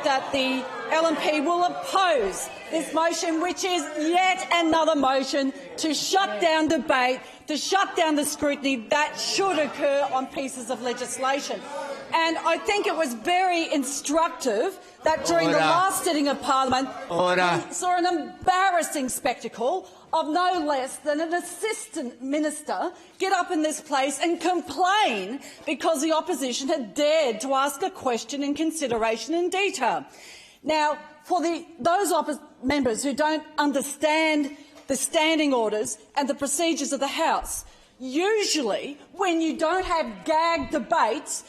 that the LNP will oppose this motion, which is yet another motion to shut down debate, to shut down the scrutiny that should occur on pieces of legislation. And I think it was very instructive that during the last sitting of Parliament we saw an embarrassing spectacle of no less than an assistant minister get up in this place and complain because the opposition had dared to ask a question in consideration in detail. Now, for those members who don't understand the standing orders and the procedures of the House, usually when you don't have gag debates,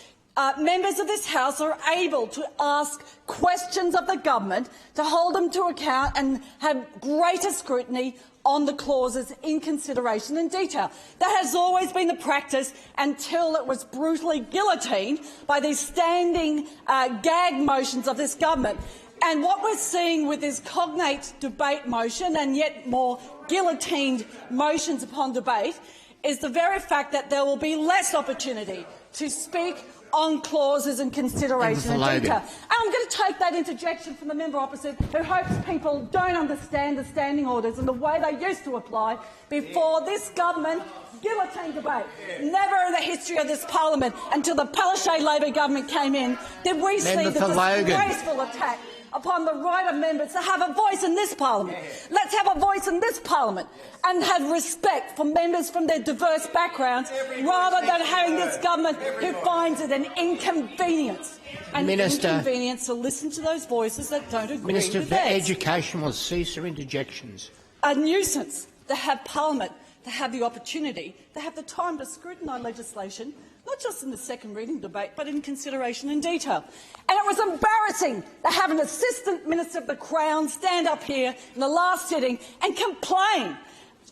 members of this House are able to ask questions of the government, to hold them to account and have greater scrutiny on the clauses in consideration in detail. That has always been the practice until it was brutally guillotined by these standing gag motions of this government. And what we're seeing with this cognate debate motion and yet more guillotined motions upon debate is the very fact that there will be less opportunity to speak on clauses and consideration in detail. And I'm going to take that interjection from the member opposite who hopes people don't understand the standing orders and the way they used to apply before this government guillotined debate. Never in the history of this parliament, until the Palaszczuk Labor government came in, did we see the disgraceful attack upon the right of members to have a voice in this parliament. Let's have a voice in this parliament and have respect for members from their diverse backgrounds, rather than having this government who finds it an inconvenience. Inconvenience to listen to those voices that don't agree Minister with for theirs. Education will cease her interjections. A nuisance to have Parliament to have the opportunity, to have the time to scrutinise legislation, not just in the second reading debate, but in consideration in detail. And it was embarrassing to have an Assistant Minister of the Crown stand up here in the last sitting and complain.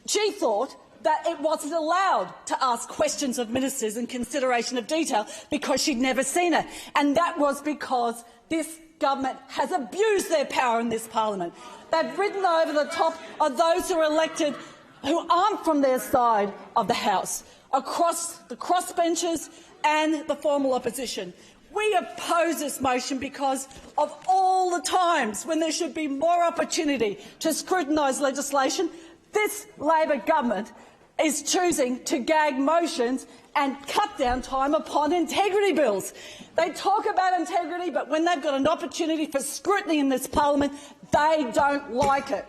She thought that it wasn't allowed to ask questions of ministers in consideration of detail because she'd never seen it. And that was because this government has abused their power in this parliament. They've ridden over the top of those who are elected who aren't from their side of the House, across the crossbenchers and the formal opposition. We oppose this motion because of all the times when there should be more opportunity to scrutinise legislation. This Labor government is choosing to gag motions and cut down time upon integrity bills. They talk about integrity, but when they've got an opportunity for scrutiny in this parliament, they don't like it.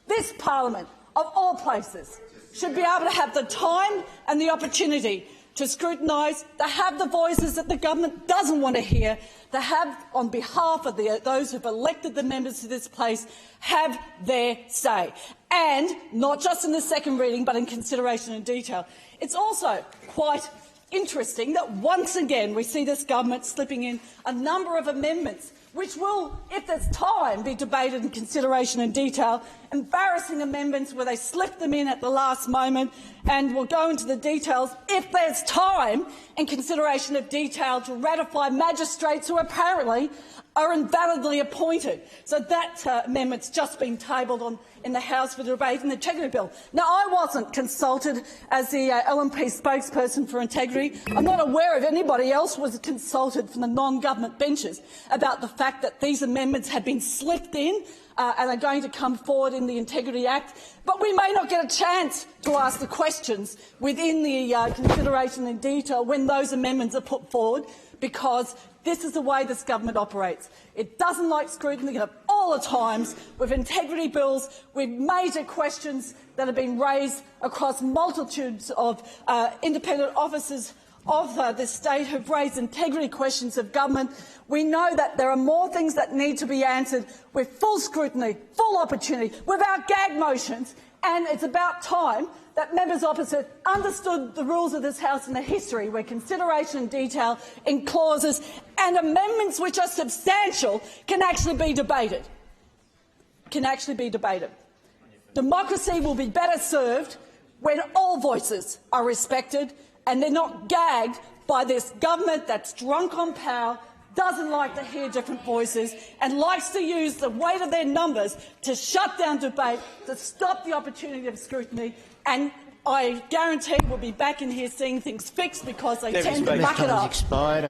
This parliament, of all places, should be able to have the time and the opportunity to scrutinise, to have the voices that the government doesn't want to hear, to have, on behalf of those who have elected the members to this place, have their say. And not just in the second reading, but in consideration in detail. It's also quite interesting that once again we see this government slipping in a number of amendments which will, if there's time, be debated in consideration in detail, embarrassing amendments where they slip them in at the last moment, and we'll go into the details if there's time in consideration of detail to ratify magistrates who apparently are invalidly appointed. So that amendment's just been tabled in the House for debate in the Integrity Bill. Now, I wasn't consulted as the LNP spokesperson for integrity. I'm not aware of anybody else was consulted from the non-government benches about the fact that these amendments had been slipped in and are going to come forward in the Integrity Act. But we may not get a chance to ask the questions within the consideration in detail when those amendments are put forward, because this is the way this government operates. It doesn't like scrutiny at all the times. With integrity bills, with major questions that have been raised across multitudes of independent officers of this state who've raised integrity questions of government. We know that there are more things that need to be answered with full scrutiny, full opportunity, without gag motions, and it's about time that members opposite understood the rules of this House and the history, where consideration and detail in clauses and amendments which are substantial can actually be debated. Democracy will be better served when all voices are respected and they're not gagged by this government that's drunk on power, doesn't like to hear different voices and likes to use the weight of their numbers to shut down debate, to stop the opportunity of scrutiny. And I guarantee we'll be back in here seeing things fixed because they tend to muck it up.